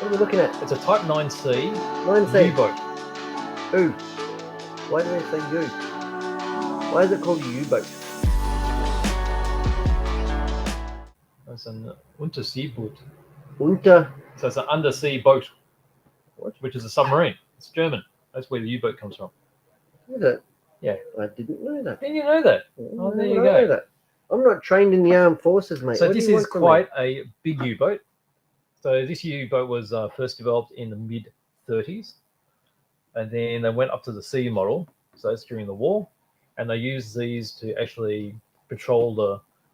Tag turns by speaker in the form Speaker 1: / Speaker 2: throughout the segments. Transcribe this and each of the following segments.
Speaker 1: What are we looking at?
Speaker 2: It's a Type 9C
Speaker 1: 9C.
Speaker 2: U-boat.
Speaker 1: Ooh. Why do they say U? Why is it called a U-boat?
Speaker 2: It's an Unterseeboot.
Speaker 1: Unter.
Speaker 2: So it's an undersea boat,
Speaker 1: What?
Speaker 2: which is a submarine. It's German. That's where the U-boat comes from.
Speaker 1: Is it?
Speaker 2: Yeah.
Speaker 1: I didn't know that.
Speaker 2: Didn't you know that?
Speaker 1: Oh,
Speaker 2: there you
Speaker 1: I
Speaker 2: go.
Speaker 1: know that. I'm not trained in the armed forces, mate.
Speaker 2: So
Speaker 1: What do
Speaker 2: this
Speaker 1: you
Speaker 2: is
Speaker 1: want from me?
Speaker 2: quite a big U-boat. So this U-boat was first developed in the mid-30s, and then they went up to the C model. So that's during the war, and they used these to actually patrol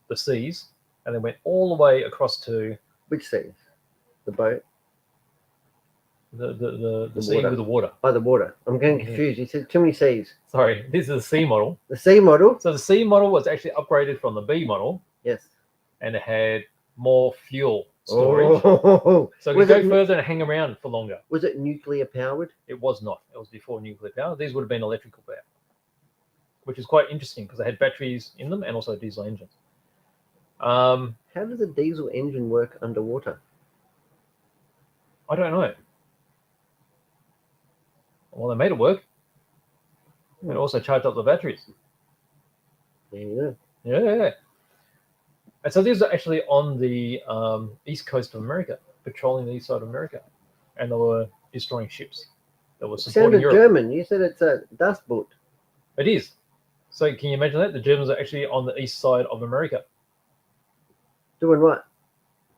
Speaker 2: the seas, and they went all the way across to
Speaker 1: Which seas? The boat?
Speaker 2: the sea
Speaker 1: water.
Speaker 2: with the water.
Speaker 1: Oh, the water. I'm getting
Speaker 2: Yeah.
Speaker 1: confused. You said too many seas.
Speaker 2: Sorry, this is the C model.
Speaker 1: The C model?
Speaker 2: So the C model was actually upgraded from the B model,
Speaker 1: Yes.
Speaker 2: and it had more fuel storage.
Speaker 1: Oh.
Speaker 2: So it
Speaker 1: Was
Speaker 2: could go
Speaker 1: it-
Speaker 2: further and hang around for longer.
Speaker 1: Was it nuclear powered?
Speaker 2: It was not. It was before nuclear power. These would have been electrical power, which is quite interesting because they had batteries in them and also diesel engines.
Speaker 1: How does a diesel engine work underwater?
Speaker 2: I don't know. Well, they made it work. And also charged up the batteries.
Speaker 1: There you go.
Speaker 2: Yeah. And so these are actually on the east coast of America, patrolling the east side of America. And they were destroying ships that were
Speaker 1: It
Speaker 2: supporting
Speaker 1: sounded
Speaker 2: Europe.
Speaker 1: German. You said it's a dust boat.
Speaker 2: It is. So can you imagine that? The Germans are actually on the east side of America,
Speaker 1: Doing what?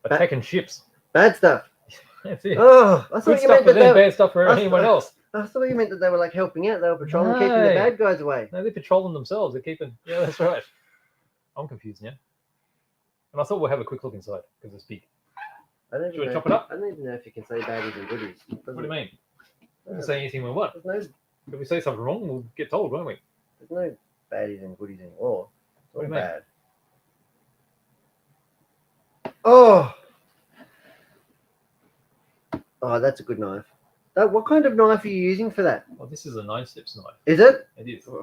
Speaker 2: attacking ships.
Speaker 1: Bad stuff.
Speaker 2: That's it.
Speaker 1: Oh, I
Speaker 2: Good
Speaker 1: thought you
Speaker 2: stuff
Speaker 1: meant
Speaker 2: for
Speaker 1: that
Speaker 2: them,
Speaker 1: they.
Speaker 2: bad stuff for
Speaker 1: I-
Speaker 2: anyone else.
Speaker 1: I thought you meant that they were like helping out. They were patrolling, keeping the
Speaker 2: No.
Speaker 1: bad guys away.
Speaker 2: No, they're patrolling themselves. They're keeping. Yeah, that's right. I'm confused now. And I thought we'll have a quick look inside because it's big.
Speaker 1: I don't
Speaker 2: Should we
Speaker 1: even know
Speaker 2: chop
Speaker 1: if-
Speaker 2: it up?
Speaker 1: I don't even know if you can say baddies and goodies.
Speaker 2: What do you mean? We
Speaker 1: No,
Speaker 2: can say anything we want.
Speaker 1: there's
Speaker 2: If we say something wrong, we'll get told, won't we?
Speaker 1: no baddies and goodies anymore. It's all
Speaker 2: What do you mean?
Speaker 1: bad. Oh, that's a good knife. What kind of knife are you using for that?
Speaker 2: Well, this is a 9-steps knife.
Speaker 1: Is it?
Speaker 2: It is.
Speaker 1: Oh.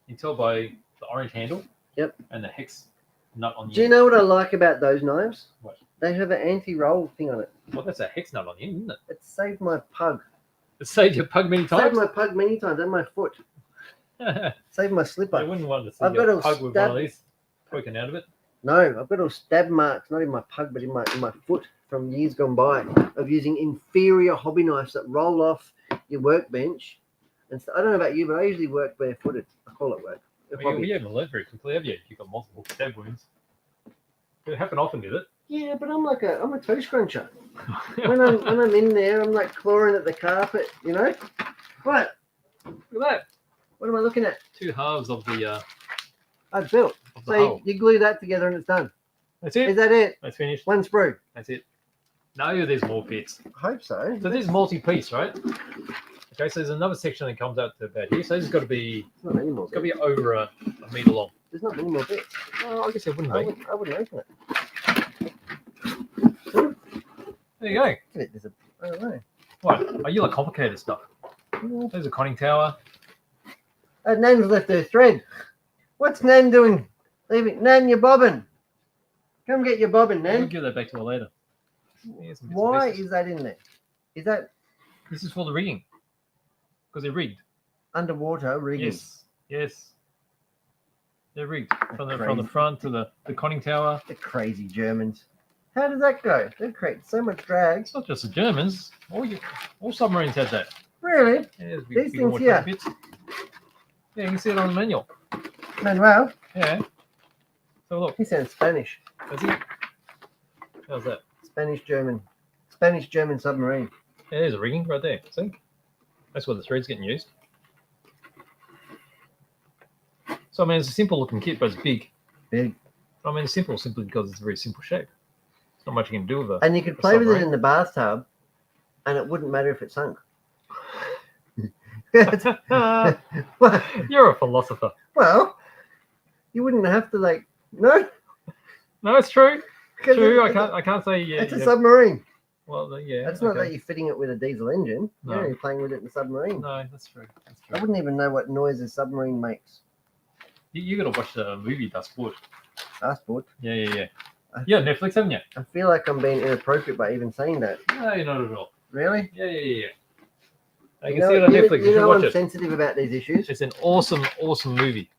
Speaker 2: You can tell by the orange handle.
Speaker 1: Yep.
Speaker 2: And the hex nut on the
Speaker 1: Do you
Speaker 2: end.
Speaker 1: know what I like about those knives?
Speaker 2: What?
Speaker 1: They have an anti-roll thing on it.
Speaker 2: Well, that's a hex nut on the end, isn't it?
Speaker 1: It saved my pug.
Speaker 2: It saved your pug many
Speaker 1: Saved
Speaker 2: times.
Speaker 1: my pug many times and my foot. Saved my
Speaker 2: I
Speaker 1: slipper.
Speaker 2: wouldn't want to see
Speaker 1: I've got
Speaker 2: a
Speaker 1: a
Speaker 2: pug with
Speaker 1: stab-
Speaker 2: one of these poking out of it.
Speaker 1: No, I've got all stab marks, not in my pug, but in my foot from years gone by of using inferior hobby knives that roll off your workbench. And I don't know about you, but I usually work barefooted. I call it work. A
Speaker 2: Well,
Speaker 1: hobby.
Speaker 2: you haven't learned very quickly, have you? You've got multiple stab wounds. It happened often, did it?
Speaker 1: Yeah, but I'm a toe scruncher. When I'm in there, I'm like clawing at the carpet, you know? What?
Speaker 2: Look at that.
Speaker 1: What am I looking at?
Speaker 2: Two halves of the
Speaker 1: I've built. So
Speaker 2: hull.
Speaker 1: you glue that together and it's done.
Speaker 2: That's
Speaker 1: Is
Speaker 2: it.
Speaker 1: that it?
Speaker 2: That's finished.
Speaker 1: One sprue?
Speaker 2: That's it. No, there's more bits.
Speaker 1: I hope so.
Speaker 2: So this is multi-piece, right? Okay, so there's another section that comes out to about here. So this has got to be
Speaker 1: There's not many more
Speaker 2: it's got to
Speaker 1: bits.
Speaker 2: be over a meter long.
Speaker 1: There's not many more bits.
Speaker 2: Oh, I guess it wouldn't
Speaker 1: I
Speaker 2: be.
Speaker 1: wouldn't open it.
Speaker 2: There you go.
Speaker 1: There's a, I don't know.
Speaker 2: What? Oh, you like complicated stuff. There's a conning tower.
Speaker 1: Nan's left her thread. What's Nan doing? Leaving Nan, you're bobbing. Come get your bobbin,
Speaker 2: We'll
Speaker 1: Nan.
Speaker 2: give that back to her later. Here's some bits and
Speaker 1: Why
Speaker 2: pieces.
Speaker 1: is that in there? Is that
Speaker 2: This is for the rigging. Because they're rigged.
Speaker 1: underwater rigging?
Speaker 2: Yes. They're rigged. From the
Speaker 1: Crazy.
Speaker 2: front to the conning tower.
Speaker 1: The crazy Germans. How does that go? They create so much drag.
Speaker 2: It's not just the Germans. All submarines have that.
Speaker 1: Really?
Speaker 2: Yeah, there's
Speaker 1: These
Speaker 2: big
Speaker 1: things
Speaker 2: water
Speaker 1: here.
Speaker 2: bits. Yeah, you can see it on the manual.
Speaker 1: Manuel,
Speaker 2: Yeah. So look,
Speaker 1: he sounds Spanish.
Speaker 2: that's it. How's that?
Speaker 1: Spanish German submarine.
Speaker 2: Yeah, there's a rigging right there. See? That's where the thread's getting used. So I mean, it's a simple looking kit, but it's big.
Speaker 1: Big.
Speaker 2: I mean, it's simple simply because it's a very simple shape. There's not much you can do with it.
Speaker 1: And you could play with it
Speaker 2: submarine.
Speaker 1: in the bathtub and it wouldn't matter if it sunk.
Speaker 2: You're a philosopher.
Speaker 1: Well, you wouldn't have to no.
Speaker 2: No, it's true.
Speaker 1: 'Cause
Speaker 2: True.
Speaker 1: it's
Speaker 2: I can't say yeah.
Speaker 1: It's a
Speaker 2: yeah.
Speaker 1: submarine.
Speaker 2: Well, yeah.
Speaker 1: That's not
Speaker 2: okay.
Speaker 1: that you're fitting it with a diesel engine.
Speaker 2: No.
Speaker 1: You're only playing with it in the submarine.
Speaker 2: No, that's true. That's
Speaker 1: I
Speaker 2: true.
Speaker 1: wouldn't even know what noise a submarine makes.
Speaker 2: You got to watch the movie Dust Wood.
Speaker 1: Passport.
Speaker 2: Yeah. Yeah, Netflix, haven't you?
Speaker 1: I feel like I'm being inappropriate by even saying that.
Speaker 2: No, you're not at all.
Speaker 1: Really?
Speaker 2: Yeah. You
Speaker 1: You
Speaker 2: can
Speaker 1: know,
Speaker 2: see it on Netflix. You
Speaker 1: you
Speaker 2: should
Speaker 1: know
Speaker 2: watch
Speaker 1: I'm
Speaker 2: it.
Speaker 1: sensitive about these issues.
Speaker 2: It's an awesome movie.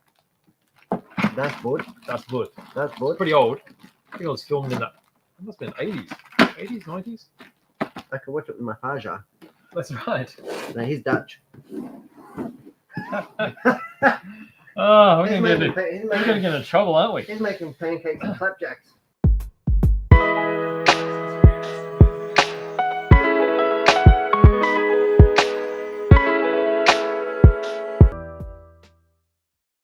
Speaker 1: That's good.
Speaker 2: That's good.
Speaker 1: That's
Speaker 2: It's
Speaker 1: good.
Speaker 2: pretty old. I think it was filmed in the. It must have been 80s, 90s.
Speaker 1: I can watch it with my Faja.
Speaker 2: That's right.
Speaker 1: No, he's Dutch.
Speaker 2: Oh, we're
Speaker 1: He's
Speaker 2: going to
Speaker 1: making,
Speaker 2: get into trouble, aren't we?
Speaker 1: he's making pancakes and flapjacks.